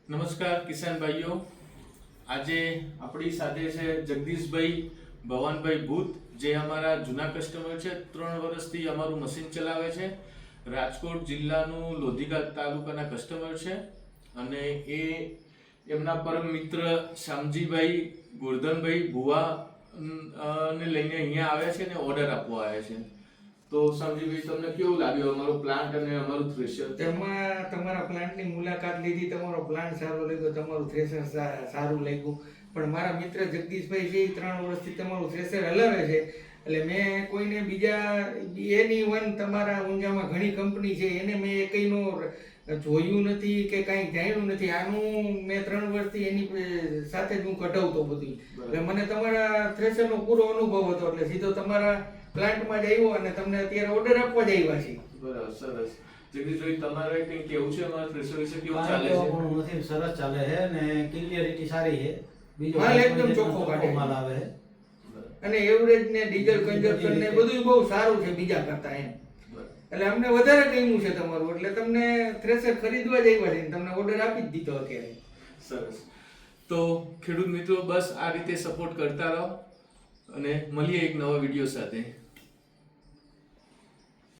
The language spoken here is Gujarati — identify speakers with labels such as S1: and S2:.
S1: નમસ્કાર કિસાન ભાઈઓ, આજે આપણી સાથે છે જગદીશભાઈ ભવાનભાઈ ભૂત, જે અમારા જૂના કસ્ટમર છે. 3 વર્ષથી અમારું મશીન ચલાવે છે. રાજકોટ જિલ્લાનું લોધિકા તાલુકાના કસ્ટમર છે અને એમના પરમ મિત્ર શામજીભાઈ ગોરધનભાઈ ભુવા ને લઈને અહીંયા આવ્યા છે ને ઓર્ડર આપવા આવ્યા છે. તો શામજીભાઈ, તમને કેવું લાગ્યું અમારો પ્લાન્ટ અને અમારું થ્રેશર?
S2: તેમાં તમારા પ્લાન્ટની મુલાકાત લીધી, તમારો પ્લાન્ટ સારો લાગ્યો, તમારું થ્રેશર સારું લાગ્યું. પણ મારા મિત્ર જગદીશભાઈ છે, 3 વર્ષથી તમારું થ્રેશર હલાવે છે. એટલે મેં કોઈને બીજા એની વન તમારા ઊંઝામાં ઘણી કંપની છે, એને મેં એકઈનું જોયું નથી કે કાંઈ જાણ્યું નથી. આનું મેં 3 વર્ષથી એની સાથે જ હું કઢાવતો બધું. એટલે મને તમારા થ્રેશરનો પૂરો અનુભવ હતો, એટલે સીધો તમારા પ્લાન્ટમાં જ આવ્યો અને તમને અત્યારે ઓર્ડર આપવા જ આવ્યા છે.
S1: બરાબર, સરસ. જગદીશભાઈ, તમારે કંઈ કેવું છે અમારા થ્રેશર વિશે? કેવું ચાલે છે?
S3: આપણું મશીન સરસ ચાલે છે ને ક્લિયરિટી સારી છે. બીજો
S2: માલ એકદમ ચોખ્ખો કાઢે
S3: માલ આવે છે
S2: અને એવરેજ ને ડીઝલ કન્ઝપ્શન ને બધું બહુ સારું છે બીજા કરતા એમ. એટલે અમને વધારે ગમ્યું છે તમારું, એટલે તમને થ્રેશર ખરીદવા જ આવ્યા છે, તમને ઓર્ડર આપી જ દીધો અત્યારે.
S1: સરસ. તો ખેડૂત મિત્રો, બસ આ રીતે સપોર્ટ કરતા રહો અને મળીએ એક નવા વિડીયો સાથે.